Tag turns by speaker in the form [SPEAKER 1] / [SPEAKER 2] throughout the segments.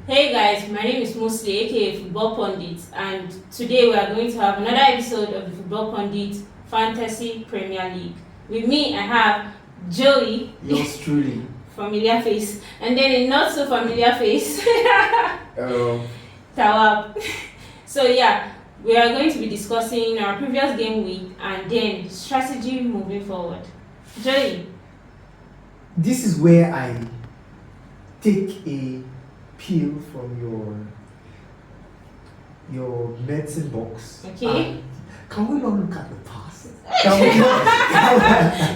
[SPEAKER 1] Hey guys, my name is Mostly, aka Football Pundit, and today we are going to have another episode of the Football Pundit Fantasy Premier League. With me, I have Joey,
[SPEAKER 2] yours truly,
[SPEAKER 1] familiar face, and then a not so familiar face,
[SPEAKER 3] Hello.
[SPEAKER 1] Tawab. So yeah, we are going to be discussing our previous game week and then strategy moving forward. Joey.
[SPEAKER 2] this is where I take a peel from your medicine box.
[SPEAKER 1] Okay.
[SPEAKER 2] Can we not look at the past? Can we not?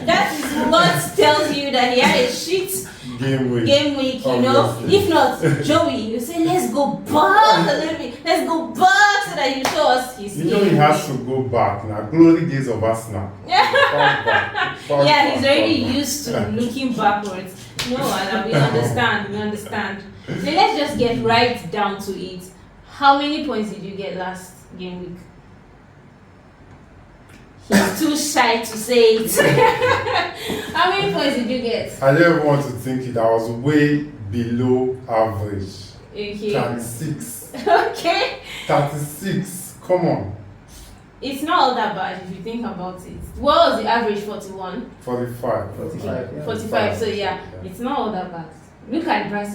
[SPEAKER 1] That is what tells you that he had a shit
[SPEAKER 3] Game week.
[SPEAKER 1] you know.
[SPEAKER 3] Obviously.
[SPEAKER 1] If not, Joey, you say let's go back a little bit. Let's go back so that you show us his
[SPEAKER 3] You know
[SPEAKER 1] game
[SPEAKER 3] he has
[SPEAKER 1] week.
[SPEAKER 3] to go back now. Glory days of Arsenal.
[SPEAKER 1] Yeah, he's already used to looking backwards. No, Anna, we understand. So let's just get right down to it. How many points did you get last game week? He's too shy to say it. How many points did you get?
[SPEAKER 3] I didn't want to think it. I was way below average.
[SPEAKER 1] Okay.
[SPEAKER 3] 36.
[SPEAKER 1] Okay.
[SPEAKER 3] 36. Come on.
[SPEAKER 1] It's not all that bad if you think about it. What was the average? 41?
[SPEAKER 3] 45.
[SPEAKER 2] 45. Yeah.
[SPEAKER 1] 45, so yeah, it's not all that bad. Look at the bright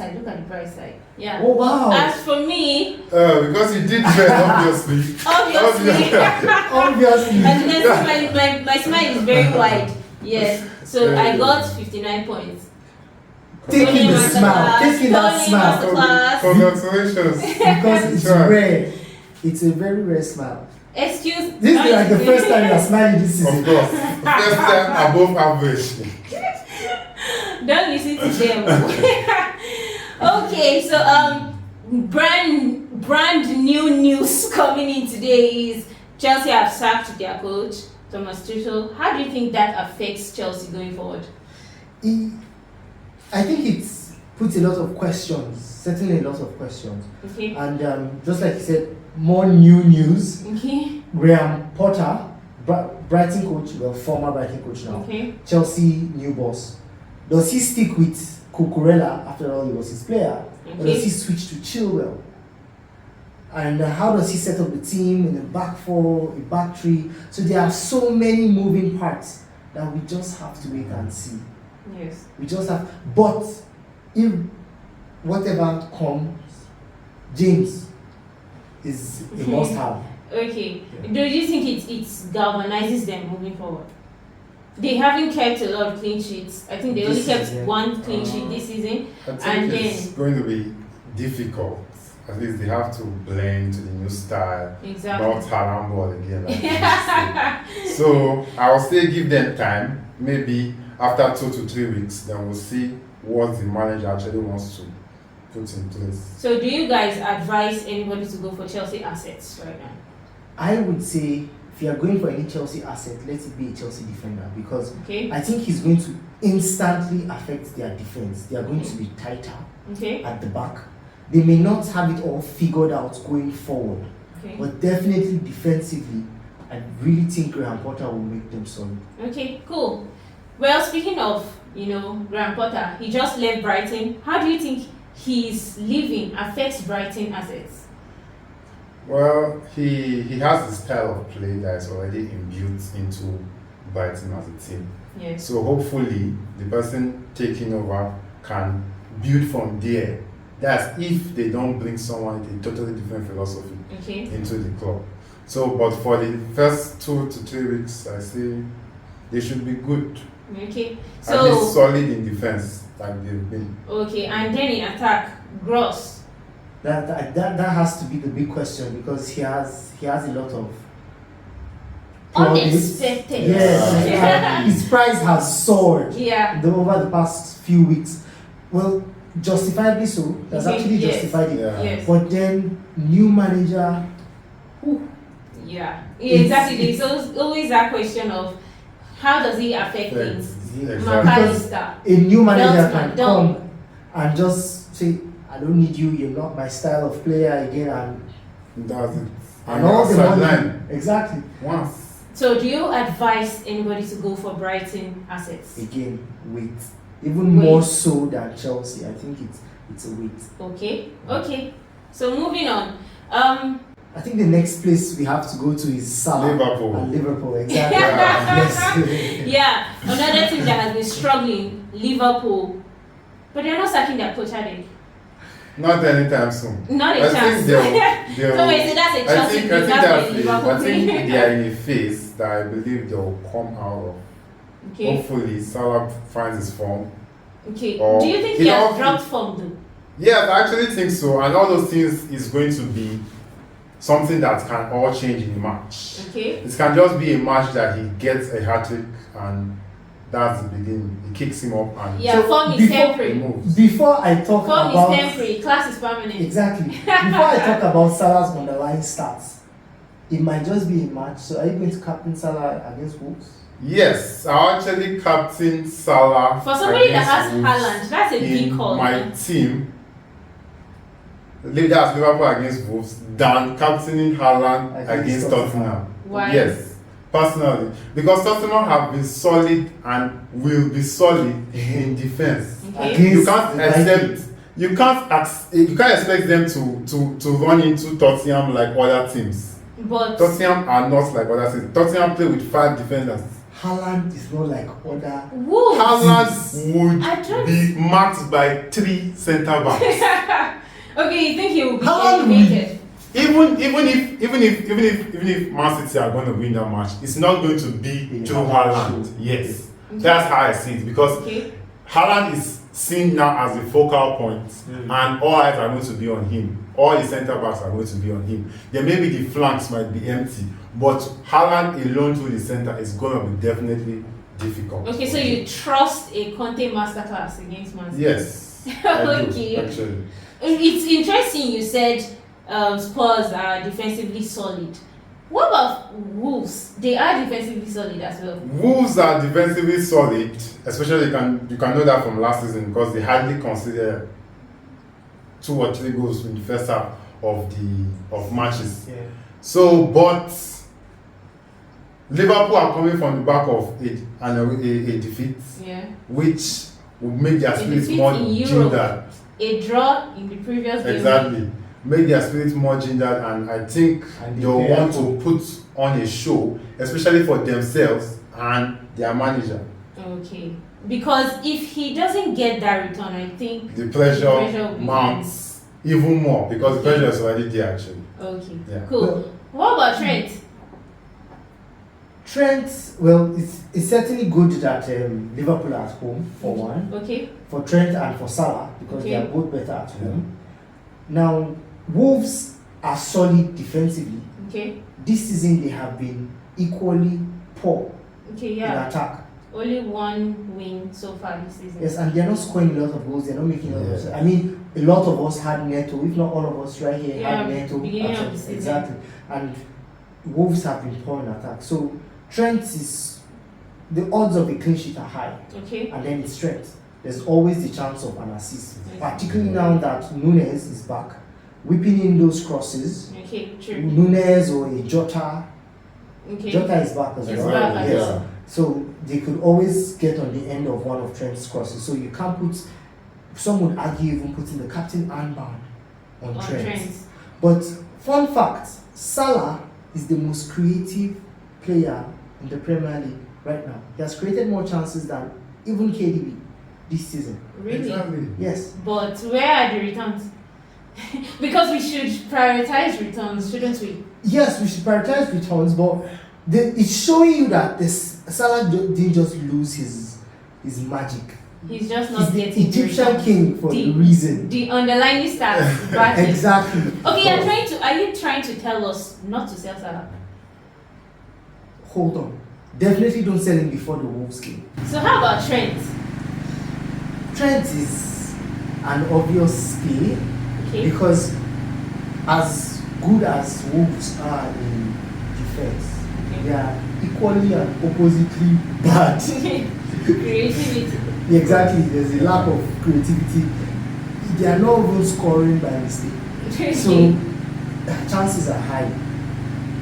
[SPEAKER 1] side, Yeah.
[SPEAKER 2] Oh wow!
[SPEAKER 1] As for me,
[SPEAKER 3] Because you did well, obviously.
[SPEAKER 1] obviously,
[SPEAKER 2] Obviously.
[SPEAKER 1] as you can see, my smile is very wide. Yes. So I got 59 points.
[SPEAKER 2] Taking the
[SPEAKER 1] Tony
[SPEAKER 2] smile,
[SPEAKER 1] Masterclass,
[SPEAKER 2] taking that
[SPEAKER 1] Tony
[SPEAKER 2] smile,
[SPEAKER 1] Masterclass.
[SPEAKER 3] Congratulations.
[SPEAKER 2] because it's
[SPEAKER 3] Sure.
[SPEAKER 2] rare. It's a very rare smile.
[SPEAKER 1] Excuse
[SPEAKER 2] This is like the first time you're smiling this
[SPEAKER 3] Of
[SPEAKER 2] season.
[SPEAKER 3] course. First time above average.
[SPEAKER 1] Don't listen to them. Okay, so brand new news coming in today is Chelsea have sacked their coach Thomas Tuchel. How do you think that affects Chelsea going forward?
[SPEAKER 2] I think it's puts a lot of questions, certainly a lot of questions.
[SPEAKER 1] Okay.
[SPEAKER 2] And just like you said, more new news.
[SPEAKER 1] Okay.
[SPEAKER 2] Graham Potter, Brighton coach, well, former Brighton coach now,
[SPEAKER 1] Okay.
[SPEAKER 2] Chelsea new boss. Does he stick with Cucurella, after all he was his player, or does he switch to Chilwell? And how does he set up the team in a back four, a back three? So there are so many moving parts that we just have to wait and see.
[SPEAKER 1] Yes.
[SPEAKER 2] We just have, but if whatever comes, James is a must-have.
[SPEAKER 1] Okay.
[SPEAKER 2] Yeah.
[SPEAKER 1] Do you think it galvanizes them moving forward? They haven't kept a lot of clean sheets. I think they only
[SPEAKER 2] This
[SPEAKER 1] kept
[SPEAKER 2] season.
[SPEAKER 1] one clean sheet this season.
[SPEAKER 3] I think
[SPEAKER 1] And
[SPEAKER 3] it's going to be difficult. At least they have to blend to the new style.
[SPEAKER 1] Exactly.
[SPEAKER 3] Not Harambol again. Like they used to. So I will still give them time. Maybe after 2 to 3 weeks, then we'll see what the manager actually wants to put in place.
[SPEAKER 1] So do you guys advise anybody to go for Chelsea assets right now?
[SPEAKER 2] I would say if you are going for any Chelsea asset, let it be a Chelsea defender, because
[SPEAKER 1] Okay.
[SPEAKER 2] I think he's going to instantly affect their defense. They are going to be tighter
[SPEAKER 1] Okay.
[SPEAKER 2] at the back. They may not have it all figured out going forward,
[SPEAKER 1] Okay.
[SPEAKER 2] but definitely defensively, I really think Graham Potter will make them solid.
[SPEAKER 1] Okay, cool. Well, speaking of, Graham Potter, he just left Brighton. How do you think his leaving affects Brighton assets?
[SPEAKER 3] Well, he has a style of play that is already imbued into Brighton as a team.
[SPEAKER 1] Yes.
[SPEAKER 3] So hopefully the person taking over can build from there. That's if they don't bring someone with a totally different philosophy
[SPEAKER 1] Okay.
[SPEAKER 3] into the club. So, but for the first 2 to 3 weeks, I say they should be good.
[SPEAKER 1] Okay.
[SPEAKER 3] At least
[SPEAKER 1] So
[SPEAKER 3] solid in defense, like they've been.
[SPEAKER 1] okay, and then in attack, Gross.
[SPEAKER 2] That has to be the big question, because he has a lot of plaudits.
[SPEAKER 1] Unexpected.
[SPEAKER 2] Yes, his price has soared
[SPEAKER 1] Yeah.
[SPEAKER 2] over the past few weeks. Well, justifiably so. That's
[SPEAKER 1] Okay,
[SPEAKER 2] actually
[SPEAKER 1] yes.
[SPEAKER 2] justified it.
[SPEAKER 3] Yeah.
[SPEAKER 1] Yes.
[SPEAKER 2] But then new manager,
[SPEAKER 1] Yeah.
[SPEAKER 2] It's-
[SPEAKER 1] Exactly. So always that question of how does he affect things?
[SPEAKER 3] Exactly.
[SPEAKER 1] McAllister.
[SPEAKER 2] a new manager
[SPEAKER 1] Beltman,
[SPEAKER 2] can
[SPEAKER 1] done.
[SPEAKER 2] come and just say, I don't need you, you're not my style of player again,
[SPEAKER 3] That's it.
[SPEAKER 2] and all the money.
[SPEAKER 3] Sideline.
[SPEAKER 2] Exactly.
[SPEAKER 3] Once.
[SPEAKER 1] So do you advise anybody to go for Brighton assets?
[SPEAKER 2] Again, wait. Even
[SPEAKER 1] Wait.
[SPEAKER 2] more so than Chelsea. I think it's it's a wait.
[SPEAKER 1] Okay. So moving on.
[SPEAKER 2] I think the next place we have to go to is Salah.
[SPEAKER 3] Liverpool.
[SPEAKER 2] And Liverpool, exactly. Yes.
[SPEAKER 1] Yeah, another team that has been struggling, Liverpool. But they're not sacking their coach, are they?
[SPEAKER 3] Not anytime soon.
[SPEAKER 1] Not a chance.
[SPEAKER 3] Think
[SPEAKER 1] So wait, so that's a Chelsea thing, that's a Liverpool
[SPEAKER 3] I think
[SPEAKER 1] thing.
[SPEAKER 3] they are in a phase that I believe they'll come out of.
[SPEAKER 1] Okay.
[SPEAKER 3] Hopefully, Salah finds his form.
[SPEAKER 1] Okay.
[SPEAKER 3] Or
[SPEAKER 1] Do you think he has dropped form though?
[SPEAKER 3] Yeah, I actually think so. And all those things is going to be something that can all change in a match.
[SPEAKER 1] Okay.
[SPEAKER 3] It can just be a match that he gets a hat-trick and that's the beginning. He kicks him up and
[SPEAKER 1] Yeah, form is
[SPEAKER 3] he
[SPEAKER 1] temporary.
[SPEAKER 3] moves.
[SPEAKER 2] Before I talk
[SPEAKER 1] Form
[SPEAKER 2] about
[SPEAKER 1] is temporary, class is permanent.
[SPEAKER 2] exactly. Before I talk about Salah's underlying stats, it might just be a match. So are you going to captain Salah against Wolves?
[SPEAKER 3] Yes, I actually captain Salah.
[SPEAKER 1] For somebody that
[SPEAKER 3] against
[SPEAKER 1] has
[SPEAKER 3] Wolves
[SPEAKER 1] Haaland, that's a big
[SPEAKER 3] in
[SPEAKER 1] call.
[SPEAKER 3] my team. That's Liverpool against Wolves than captaining Haaland against Tottenham.
[SPEAKER 1] Why?
[SPEAKER 3] Yes, personally, because Tottenham have been solid and will be solid in defense.
[SPEAKER 1] Okay.
[SPEAKER 2] Against
[SPEAKER 3] You can't expect them to run into Tottenham like other teams.
[SPEAKER 1] But
[SPEAKER 3] Tottenham are not like other teams. Tottenham play with 5 defenders.
[SPEAKER 2] Haaland is not like other.
[SPEAKER 1] Wolves.
[SPEAKER 3] Haaland
[SPEAKER 1] I don't-
[SPEAKER 3] would be marked by 3 centre backs.
[SPEAKER 1] Okay, you think he will be
[SPEAKER 2] Haaland will-
[SPEAKER 1] eliminated?
[SPEAKER 3] Even if Man City are going to win that match, it's not going to be through Haaland. Yes, that's how I see it, because
[SPEAKER 1] Okay.
[SPEAKER 3] Haaland is seen now as the focal point, and all eyes are going to be on him. All the centre backs are going to be on him. Then maybe the flanks might be empty, but Haaland alone through the centre is going to be definitely difficult.
[SPEAKER 1] Okay, so you trust a Conte masterclass against Man City?
[SPEAKER 3] Yes. I do,
[SPEAKER 1] Okay.
[SPEAKER 3] actually.
[SPEAKER 1] It's interesting you said Spurs are defensively solid. What about Wolves? They are defensively solid as well.
[SPEAKER 3] Wolves are defensively solid, especially you can know that from last season because they hardly consider 2 or 3 goals in the first half of matches.
[SPEAKER 2] Yeah.
[SPEAKER 3] So, but Liverpool are coming from the back of a defeat,
[SPEAKER 1] Yeah.
[SPEAKER 3] which will make their
[SPEAKER 1] A
[SPEAKER 3] spirits
[SPEAKER 1] defeat
[SPEAKER 3] more
[SPEAKER 1] in Europe.
[SPEAKER 3] gingered.
[SPEAKER 1] A draw in the previous game.
[SPEAKER 3] Exactly. Make their spirits more gingered, and I think
[SPEAKER 2] And
[SPEAKER 3] they'll
[SPEAKER 2] they
[SPEAKER 3] want
[SPEAKER 2] have
[SPEAKER 3] to put on a show, especially for themselves and their manager.
[SPEAKER 1] Okay. Because if he doesn't get that return, I think
[SPEAKER 3] The pressure
[SPEAKER 1] will be
[SPEAKER 3] mounts even more because the pressure is already there actually.
[SPEAKER 1] Okay.
[SPEAKER 3] Yeah.
[SPEAKER 1] Cool.
[SPEAKER 2] Well,
[SPEAKER 1] What about Trent?
[SPEAKER 2] Trent, well, it's certainly good that Liverpool are at home for one,
[SPEAKER 1] Okay.
[SPEAKER 2] for Trent and for Salah because they
[SPEAKER 1] Okay.
[SPEAKER 2] are both better at home. Now, Wolves are solid defensively.
[SPEAKER 1] Okay.
[SPEAKER 2] This season they have been equally poor
[SPEAKER 1] Okay,
[SPEAKER 2] in
[SPEAKER 1] yeah.
[SPEAKER 2] attack.
[SPEAKER 1] Only one win so far this season.
[SPEAKER 2] Yes, and they're not scoring a lot of goals. They're not making a lot of goals.
[SPEAKER 3] Yeah.
[SPEAKER 2] I mean, a lot of us had Neto, if not all of us right here
[SPEAKER 1] Yeah,
[SPEAKER 2] had Neto.
[SPEAKER 1] beginning
[SPEAKER 2] at
[SPEAKER 1] of
[SPEAKER 2] all.
[SPEAKER 1] the season.
[SPEAKER 2] Exactly. And Wolves have been poor in attack. So Trent is, the odds of a clean sheet are high.
[SPEAKER 1] Okay.
[SPEAKER 2] And then it's Trent. There's always the chance of an assist.
[SPEAKER 1] Yes.
[SPEAKER 2] Particularly now that Nunes is back, whipping in those crosses.
[SPEAKER 1] Okay, true.
[SPEAKER 2] Nunes or a Jota.
[SPEAKER 1] Okay.
[SPEAKER 2] Jota is back as
[SPEAKER 1] He's
[SPEAKER 2] well.
[SPEAKER 1] back as
[SPEAKER 2] Yes.
[SPEAKER 1] well.
[SPEAKER 2] So they could always get on the end of one of Trent's crosses. So you can't put, some would argue even putting the captain armband on
[SPEAKER 1] On
[SPEAKER 2] Trent.
[SPEAKER 1] Trent.
[SPEAKER 2] But fun fact, Salah is the most creative player in the Premier League right now. He has created more chances than even KDB this season.
[SPEAKER 1] Really?
[SPEAKER 3] Exactly.
[SPEAKER 2] Yes.
[SPEAKER 1] But where are the returns? Because we should prioritize returns, shouldn't we?
[SPEAKER 2] Yes, we should prioritize returns, but it's showing you that Salah didn't just lose his magic.
[SPEAKER 1] He's just not
[SPEAKER 2] He's the
[SPEAKER 1] getting the
[SPEAKER 2] Egyptian
[SPEAKER 1] returns.
[SPEAKER 2] king for the reason.
[SPEAKER 1] The underlying stats back it.
[SPEAKER 2] Exactly.
[SPEAKER 1] Okay, are you trying to tell us not to sell Salah?
[SPEAKER 2] Hold on. Definitely don't sell him before the Wolves game.
[SPEAKER 1] So how about Trent?
[SPEAKER 2] Trent is an obvious play
[SPEAKER 1] Okay.
[SPEAKER 2] because as good as Wolves are in defense, they are equally and oppositely bad.
[SPEAKER 1] Creativity.
[SPEAKER 2] Exactly. There's a lack of creativity. They are not even scoring by mistake. So chances are high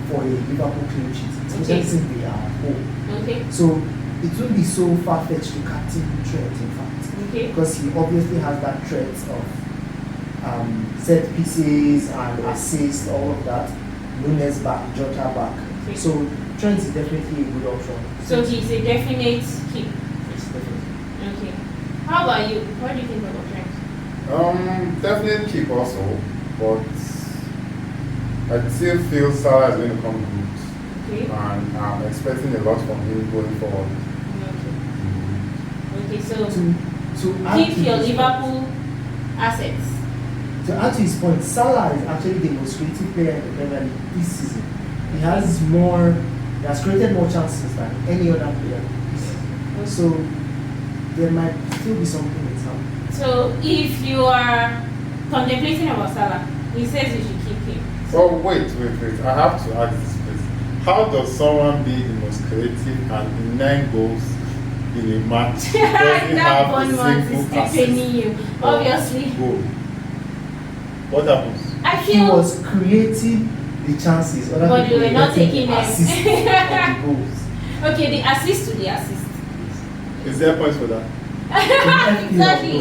[SPEAKER 2] for a Liverpool clean sheet, especially
[SPEAKER 1] Okay.
[SPEAKER 2] since they are at home.
[SPEAKER 1] Okay.
[SPEAKER 2] So it won't be so far-fetched to captain Trent, in fact,
[SPEAKER 1] Okay.
[SPEAKER 2] because he obviously has that threat of set pieces and assists, all of that. Nunes back, Jota back.
[SPEAKER 1] Okay.
[SPEAKER 2] So Trent is definitely a good option.
[SPEAKER 1] So he's a definite keep.
[SPEAKER 2] It's definitely.
[SPEAKER 1] Okay. How about you? What do you think about Trent?
[SPEAKER 3] Definitely keep also, but I still feel Salah is going to come good.
[SPEAKER 1] Okay.
[SPEAKER 3] And I'm expecting a lot from him going forward.
[SPEAKER 1] Okay, so
[SPEAKER 2] To add
[SPEAKER 1] keep
[SPEAKER 2] to
[SPEAKER 1] your
[SPEAKER 2] his
[SPEAKER 1] Liverpool assets.
[SPEAKER 2] To add to his point, Salah is actually the most creative player in the Premier League this season. He has created more chances than any other player this season. So there might still be something in him.
[SPEAKER 1] So if you are contemplating about Salah, he says you should keep him.
[SPEAKER 3] So wait. I have to ask this place. How does someone be the most creative and in 9 goals in a match doesn't
[SPEAKER 1] That
[SPEAKER 3] have
[SPEAKER 1] one
[SPEAKER 3] a
[SPEAKER 1] man is
[SPEAKER 3] single
[SPEAKER 1] defending
[SPEAKER 3] assist
[SPEAKER 1] you,
[SPEAKER 3] or
[SPEAKER 1] obviously.
[SPEAKER 3] goal? What happens?
[SPEAKER 1] I
[SPEAKER 2] He
[SPEAKER 1] feel
[SPEAKER 2] was creating the chances. Other
[SPEAKER 1] But
[SPEAKER 2] people
[SPEAKER 1] you were not
[SPEAKER 2] getting
[SPEAKER 1] taking them.
[SPEAKER 2] assists on the goals.
[SPEAKER 1] okay, the assist to the assist.
[SPEAKER 3] Is there points for that?
[SPEAKER 1] Exactly.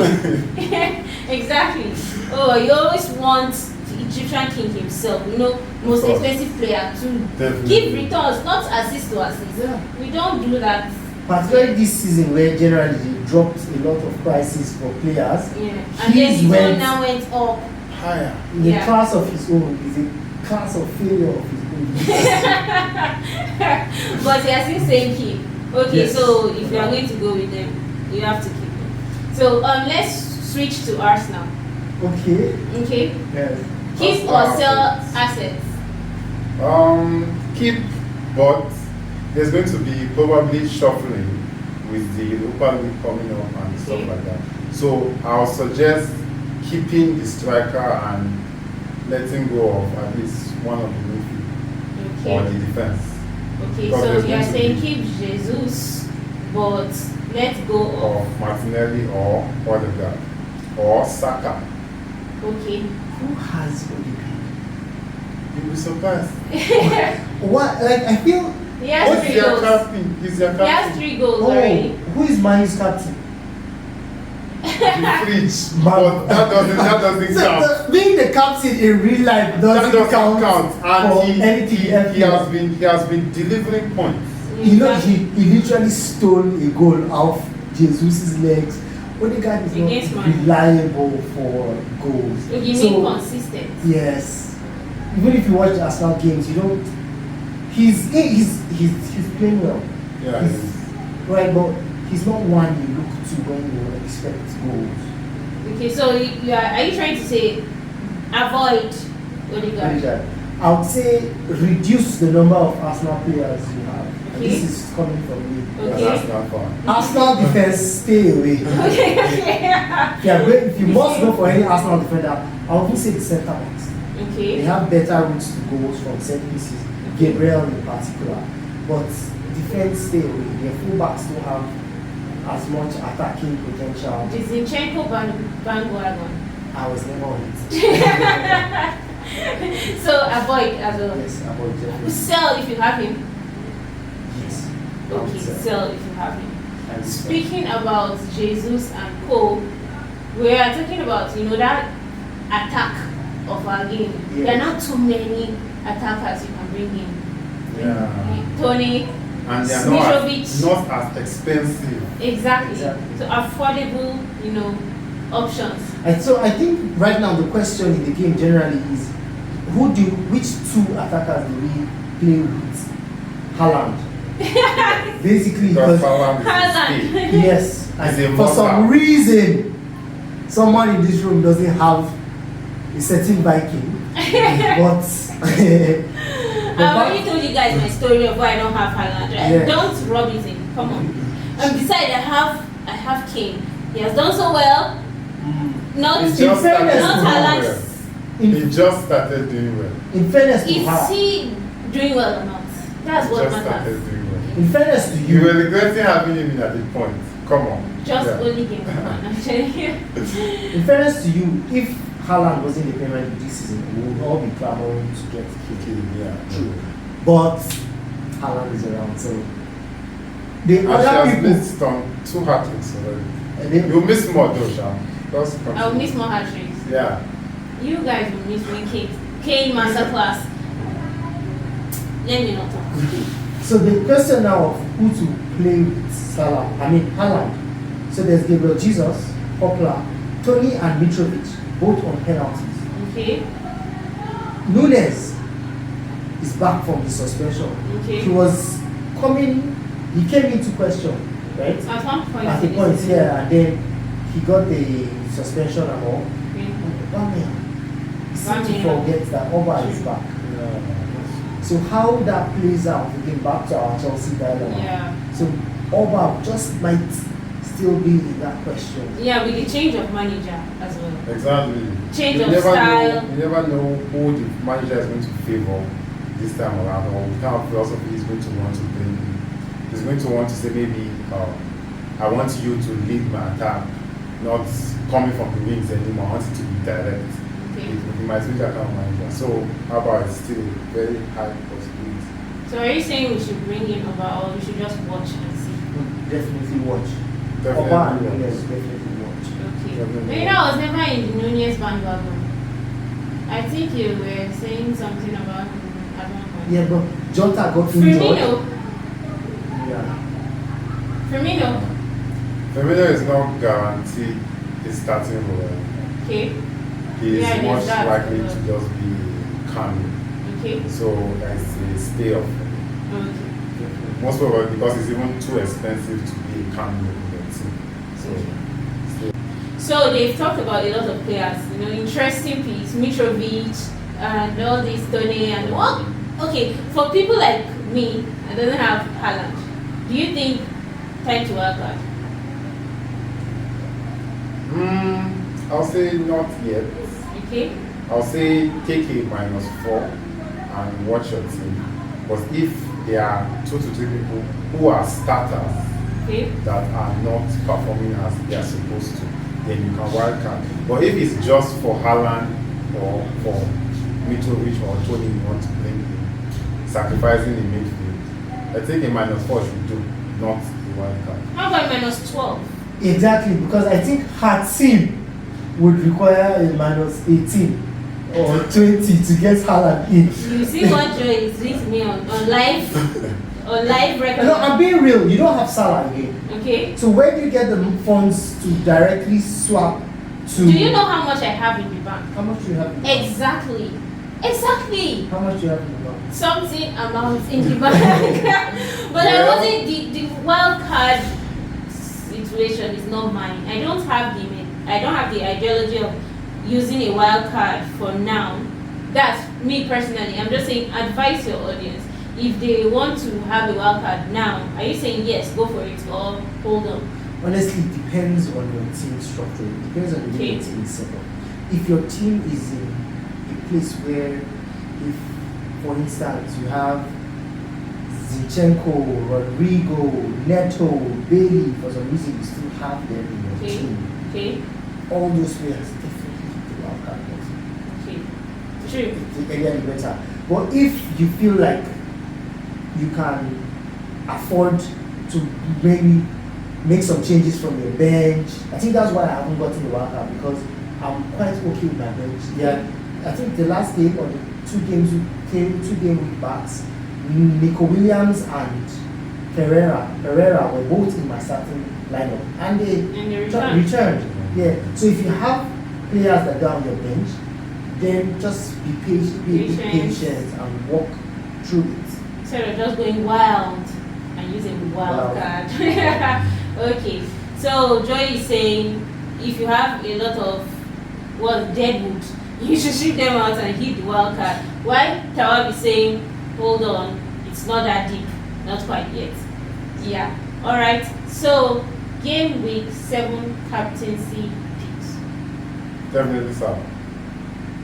[SPEAKER 1] Exactly. Oh, you always want the Egyptian king himself, most
[SPEAKER 3] course.
[SPEAKER 1] expensive player to
[SPEAKER 3] Definitely.
[SPEAKER 1] give returns, not assist to assist.
[SPEAKER 2] Yeah.
[SPEAKER 1] We don't do that.
[SPEAKER 2] Particularly this season where generally they dropped a lot of prices for players.
[SPEAKER 1] Yeah. And then his own now went up.
[SPEAKER 3] Higher.
[SPEAKER 2] In the
[SPEAKER 1] Yeah.
[SPEAKER 2] class of his own is a class of failure of his own.
[SPEAKER 1] But you are still saying keep. Okay,
[SPEAKER 2] Yes.
[SPEAKER 1] so if you are going to go with them, you have to keep them. So let's switch to Arsenal.
[SPEAKER 2] Okay.
[SPEAKER 1] Okay?
[SPEAKER 2] Yes.
[SPEAKER 1] Keep or sell assets.
[SPEAKER 3] Keep, but there's going to be probably shuffling with the Europa League coming up and stuff
[SPEAKER 1] Okay.
[SPEAKER 3] like that. So I'll suggest keeping the striker and letting go of at least one of the midfield or the
[SPEAKER 1] Okay.
[SPEAKER 3] defense.
[SPEAKER 1] Okay,
[SPEAKER 3] Because
[SPEAKER 1] so
[SPEAKER 3] there's
[SPEAKER 1] you are
[SPEAKER 3] going to
[SPEAKER 1] saying
[SPEAKER 3] be-
[SPEAKER 1] keep Jesus, but let go of.
[SPEAKER 3] Or Martinelli or Odegaard or Saka.
[SPEAKER 1] Okay.
[SPEAKER 2] Who has Odegaard?
[SPEAKER 3] You'll be surprised.
[SPEAKER 2] What? Like I feel.
[SPEAKER 1] He has
[SPEAKER 3] What's
[SPEAKER 1] 3
[SPEAKER 3] your
[SPEAKER 1] goals.
[SPEAKER 3] captain? He's your
[SPEAKER 1] He has
[SPEAKER 3] captain.
[SPEAKER 1] 3 goals
[SPEAKER 2] Oh,
[SPEAKER 1] already.
[SPEAKER 2] who is Manu's captain?
[SPEAKER 3] The fridge. But that doesn't
[SPEAKER 2] So,
[SPEAKER 3] count.
[SPEAKER 2] being the captain in real life
[SPEAKER 3] That
[SPEAKER 2] doesn't
[SPEAKER 3] doesn't
[SPEAKER 2] count
[SPEAKER 3] count.
[SPEAKER 2] for
[SPEAKER 3] And
[SPEAKER 2] anything.
[SPEAKER 3] he has been delivering points.
[SPEAKER 2] You know, he literally stole a goal off Jesus' legs. Odegaard is
[SPEAKER 1] Against
[SPEAKER 2] not
[SPEAKER 1] Man.
[SPEAKER 2] reliable for goals.
[SPEAKER 1] You mean consistent.
[SPEAKER 2] Yes, even if you watch the Arsenal games, you don't. He's playing well.
[SPEAKER 3] Yeah.
[SPEAKER 2] He's, right, but he's not one you look to when you expect goals.
[SPEAKER 1] Okay, so are you trying to say avoid Odegaard?
[SPEAKER 2] Odegaard. I would say reduce the number of Arsenal players you have. And
[SPEAKER 1] Okay.
[SPEAKER 2] this is coming from me.
[SPEAKER 1] Okay.
[SPEAKER 3] That's not fun.
[SPEAKER 2] Arsenal defense, stay away. If you must go for any Arsenal defender, I would say the centre backs. They
[SPEAKER 1] Okay.
[SPEAKER 2] have better routes to goals from set pieces, Gabriel in particular. But defense, stay away. Their fullbacks don't have as much attacking potential.
[SPEAKER 1] The Zinchenko bandwagon.
[SPEAKER 2] I was never on it.
[SPEAKER 1] So avoid as well.
[SPEAKER 2] Yes, about Jeffrey.
[SPEAKER 1] Sell if you have him.
[SPEAKER 2] Yes.
[SPEAKER 1] Okay, sell if you have him.
[SPEAKER 2] And
[SPEAKER 1] Speaking about Jesus and Co, we are talking about that attack of our game.
[SPEAKER 2] Yes.
[SPEAKER 1] There are not too many attackers you can bring in.
[SPEAKER 3] Yeah.
[SPEAKER 1] Tony,
[SPEAKER 3] And they are
[SPEAKER 1] Mitrovic.
[SPEAKER 3] not as expensive.
[SPEAKER 1] exactly.
[SPEAKER 2] Exactly.
[SPEAKER 1] So affordable, options.
[SPEAKER 2] And so I think right now the question in the game generally is which 2 attackers do we play with? Haaland. Basically
[SPEAKER 3] Because
[SPEAKER 2] because
[SPEAKER 3] Salah is
[SPEAKER 1] Haaland.
[SPEAKER 3] a stay.
[SPEAKER 2] yes,
[SPEAKER 3] He's a
[SPEAKER 2] and for some
[SPEAKER 3] monster.
[SPEAKER 2] reason someone in this room doesn't have a certain Viking. But
[SPEAKER 1] I already told you guys my story of why I don't have Haaland. Right?
[SPEAKER 2] Yes.
[SPEAKER 1] Don't rub it in. Come on. And besides, I have Kane. He has done so well. Not
[SPEAKER 3] He
[SPEAKER 2] in
[SPEAKER 3] just started
[SPEAKER 2] fairness
[SPEAKER 1] not
[SPEAKER 2] to
[SPEAKER 3] doing
[SPEAKER 1] Haaland.
[SPEAKER 3] well.
[SPEAKER 2] in,
[SPEAKER 3] He just started doing well.
[SPEAKER 2] in fairness to
[SPEAKER 1] Is
[SPEAKER 2] her,
[SPEAKER 1] he doing well or not? That's
[SPEAKER 3] He
[SPEAKER 1] what
[SPEAKER 3] just
[SPEAKER 1] matters.
[SPEAKER 3] started doing well.
[SPEAKER 2] in fairness to
[SPEAKER 3] You were
[SPEAKER 2] you,
[SPEAKER 3] regretting having him in at the point. Come on.
[SPEAKER 1] Just
[SPEAKER 3] Yeah.
[SPEAKER 1] only game one, actually.
[SPEAKER 2] in fairness to you, if Haaland was in the Premier League this season, we would all be clamoring to get
[SPEAKER 3] Okay, yeah.
[SPEAKER 2] True. But Haaland is around, so the
[SPEAKER 3] And she
[SPEAKER 2] other
[SPEAKER 3] has
[SPEAKER 2] people,
[SPEAKER 3] missed 2 hat-tricks already.
[SPEAKER 2] they,
[SPEAKER 3] You'll miss more though, Sha. Just
[SPEAKER 1] I'll miss more hat tricks.
[SPEAKER 3] Yeah.
[SPEAKER 1] You guys will miss when Kane masterclass. Let me not talk.
[SPEAKER 2] So the question now of who to play with Haaland. So there's Gabriel Jesus, Poplar, Tony and Mitrovic, both on penalties.
[SPEAKER 1] Okay.
[SPEAKER 2] Nunes is back from his suspension.
[SPEAKER 1] Okay.
[SPEAKER 2] He came into question, right?
[SPEAKER 1] At one point.
[SPEAKER 2] At the point, yeah, and then he got the suspension and all.
[SPEAKER 1] Okay.
[SPEAKER 2] Aubameyang, he seemed to forget that Oba is back. So how that plays out, again back to our Chelsea dilemma.
[SPEAKER 1] Yeah.
[SPEAKER 2] So Oba just might still be in that question.
[SPEAKER 1] Yeah, with the change of manager as well.
[SPEAKER 3] Exactly.
[SPEAKER 1] Change
[SPEAKER 3] You
[SPEAKER 1] of
[SPEAKER 3] never
[SPEAKER 1] style.
[SPEAKER 3] You never know who the manager is going to favor this time around, or what kind of philosophy he's going to want to bring in. He's going to want to say maybe, I want you to lead my attack, not coming from the wings anymore. I want it to be direct.
[SPEAKER 1] Okay.
[SPEAKER 3] He might be that kind of manager. So how about it's still a very high possibility.
[SPEAKER 1] So are you saying we should bring him over, or we should just watch and see?
[SPEAKER 2] Definitely watch.
[SPEAKER 3] Definitely
[SPEAKER 2] Oba and
[SPEAKER 3] watch.
[SPEAKER 2] Nunes definitely watch.
[SPEAKER 1] Okay.
[SPEAKER 2] Definitely
[SPEAKER 1] But you know, I was never in the Nunez bandwagon. I think you were saying something about him at one point.
[SPEAKER 2] Yeah, but Jota got injured.
[SPEAKER 1] Firmino.
[SPEAKER 2] Yeah.
[SPEAKER 1] Firmino.
[SPEAKER 3] Firmino is not guaranteed his starting role.
[SPEAKER 1] Okay.
[SPEAKER 3] He is
[SPEAKER 1] Yeah,
[SPEAKER 3] much
[SPEAKER 1] that's
[SPEAKER 3] likely
[SPEAKER 1] good.
[SPEAKER 3] to just be calm.
[SPEAKER 1] Okay.
[SPEAKER 3] So that's a stay off.
[SPEAKER 1] Okay.
[SPEAKER 3] Most probably because it's even too expensive to be a cameo in the team.
[SPEAKER 1] So they've talked about a lot of players, interesting piece, Mitrovic and all this Tony and what? Okay, for people like me that doesn't have Haaland, do you think time to work out?
[SPEAKER 3] I'll say not yet.
[SPEAKER 1] Okay.
[SPEAKER 3] I'll say take a -4 and watch your team. But if there are 2 to 3 people who are starters
[SPEAKER 1] Okay.
[SPEAKER 3] that are not performing as they are supposed to, then you can wildcard. But if it's just for Haaland or for Mitrovic or Tony you want to bring in, sacrificing the midfield, I think a -4 should do, not the wildcard.
[SPEAKER 1] How about -12?
[SPEAKER 2] Exactly, because I think her team would require a -18 or 20 to get Haaland in.
[SPEAKER 1] You see what Joy is doing to me on live record.
[SPEAKER 2] No, I'm being real. You don't have Salah again.
[SPEAKER 1] Okay.
[SPEAKER 2] So where do you get the funds to directly swap to?
[SPEAKER 1] Do you know how much I have in the bank?
[SPEAKER 2] How much do you have in the bank?
[SPEAKER 1] Exactly.
[SPEAKER 2] How much do you have in the bank?
[SPEAKER 1] Something amount in the bank. But I wasn't the wild card situation is not mine. I don't have the ideology of using a wild card for now. That's me personally. I'm just saying advise your audience. If they want to have a wild card now, are you saying yes, go for it, or hold on?
[SPEAKER 2] Honestly, it depends on your team structure. It depends on the way your team is set up. If your team is in a place where, if, for instance, you have Zinchenko, Rodrigo, Neto, Bailey, for some reason you still have them in your team.
[SPEAKER 1] Okay.
[SPEAKER 2] All those players definitely hit the wild card box.
[SPEAKER 1] Okay. True.
[SPEAKER 2] The earlier the better. But if you feel like you can afford to maybe make some changes from your bench, I think that's why I haven't gotten the wild card, because I'm quite okay with my bench. Yeah, I think the last game or the 2 game week backs, Nico Williams and Pereira were both in my starting lineup, and they returned. Yeah. So if you have players that are on your bench, then just be patient, be patient and walk through it.
[SPEAKER 1] Instead of just going wild and using wild card. Okay. So Joy is saying if you have a lot of deadwood, you should shoot them out and hit the wild card. Why Tawab is saying hold on, it's not that deep, not quite yet. Yeah. Alright. So game week 7 captaincy picks.
[SPEAKER 3] Definitely Salah.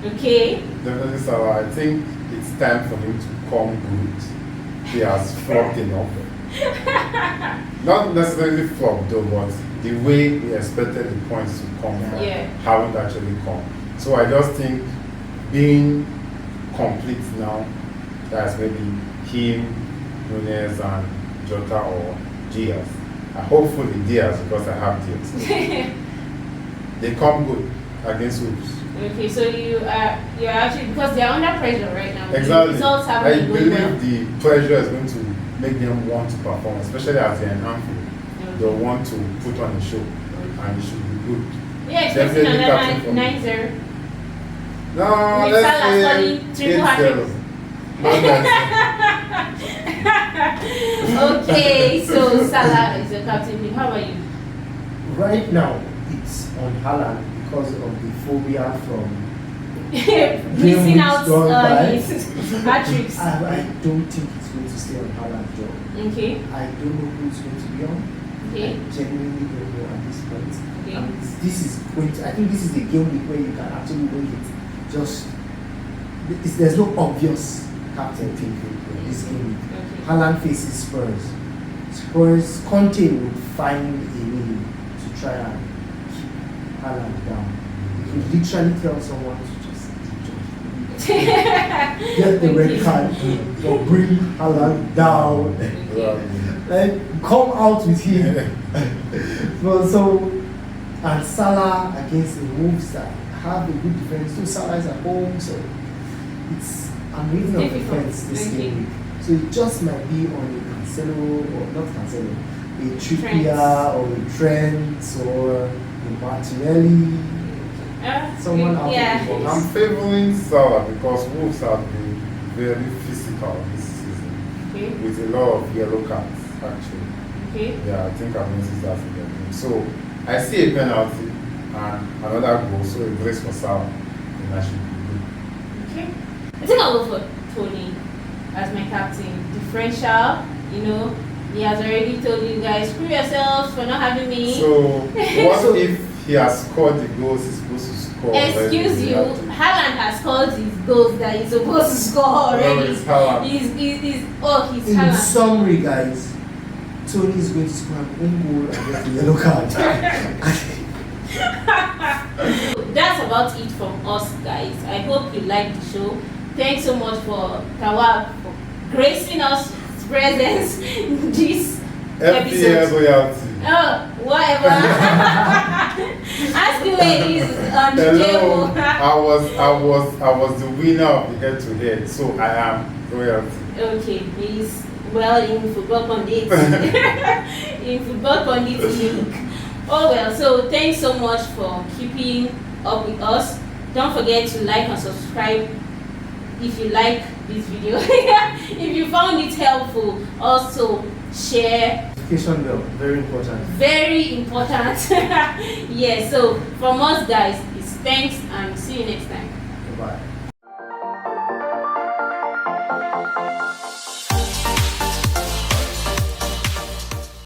[SPEAKER 1] Okay.
[SPEAKER 3] Definitely Salah. I think it's time for him to come good. He has flopped enough. Not necessarily flopped though, but the way we expected the points to come from haven't actually come. So I just think being complete now, that's maybe him, Nunes and Jota or Diaz. Hopefully Diaz, because I have Diaz. They come good. against Wolves.
[SPEAKER 1] Okay, so you're actually, because they're under pressure right now.
[SPEAKER 3] Exactly.
[SPEAKER 1] The results
[SPEAKER 3] I
[SPEAKER 1] haven't been
[SPEAKER 3] believe
[SPEAKER 1] going well.
[SPEAKER 3] the pressure is going to make them want to perform, especially as they're in Anfield. They'll want to put on a show, and it should be good.
[SPEAKER 1] Yeah, expecting
[SPEAKER 3] Definitely captain for
[SPEAKER 1] another
[SPEAKER 3] me.
[SPEAKER 1] 9-0.
[SPEAKER 3] No,
[SPEAKER 1] With
[SPEAKER 3] let's
[SPEAKER 1] Salah
[SPEAKER 3] say
[SPEAKER 1] scoring triple
[SPEAKER 3] 8-0. Not that.
[SPEAKER 1] Okay, so Salah is your captain. How about you?
[SPEAKER 2] Right now, it's on Haaland because of the phobia from
[SPEAKER 1] Missing out his hat-tricks.
[SPEAKER 2] I don't think it's going to stay on Haaland's job.
[SPEAKER 1] Okay,
[SPEAKER 2] I don't know who it's going to be on.
[SPEAKER 1] okay,
[SPEAKER 2] I genuinely don't know at this point.
[SPEAKER 1] okay.
[SPEAKER 2] This is going to, I think this is the game week where you can actually win it. Just there's no obvious captain pick in this game week.
[SPEAKER 1] Okay.
[SPEAKER 2] Haaland faces Spurs. Conte would find a way to try and keep Haaland down. He could literally tell someone to just get the red card or bring Haaland down. Like, come out with him. And Salah against the Wolves that have a good defense. So Salah is at home, so I'm reading on defense this game week. So it just might be on a Cancelo, or not Cancelo, a Trippier or a Trent or a Martinelli. Someone out
[SPEAKER 1] yeah.
[SPEAKER 2] of the box.
[SPEAKER 3] I'm favoring Salah because Wolves have been very physical this season,
[SPEAKER 1] Okay,
[SPEAKER 3] with a lot of yellow cards, actually.
[SPEAKER 1] okay.
[SPEAKER 3] Yeah, I think I've noticed that in the game. So I see a penalty and another goal, so a brace for Salah, and that should be good.
[SPEAKER 1] Okay. I think I'll go for Tony as my captain. Differential, he has already told you guys, screw yourselves for not having me.
[SPEAKER 3] So what if he has scored the goals he's supposed to score?
[SPEAKER 1] Excuse you, Haaland has scored his goals that he's supposed to score already.
[SPEAKER 3] It's Haaland.
[SPEAKER 1] He's
[SPEAKER 2] In
[SPEAKER 1] Haaland.
[SPEAKER 2] summary, guys, Tony is going to score an own goal and get the yellow card.
[SPEAKER 1] That's about it from us, guys. I hope you liked the show. Thanks so much for Tawab for gracing us with presence this
[SPEAKER 3] FPL
[SPEAKER 1] episode.
[SPEAKER 3] royalty.
[SPEAKER 1] Oh, whatever. Ask you where it is on the
[SPEAKER 3] Hello,
[SPEAKER 1] table.
[SPEAKER 3] I was the winner of the head-to-head, so I am royalty.
[SPEAKER 1] Okay, please. Well, in Football Pundit. In Football Pundit League. Oh well, so thanks so much for keeping up with us. Don't forget to like and subscribe if you like this video. If you found it helpful, also share.
[SPEAKER 2] Notification bell, very important.
[SPEAKER 1] Very important. Yeah, so from us guys, it's thanks and see you next time.
[SPEAKER 2] Bye.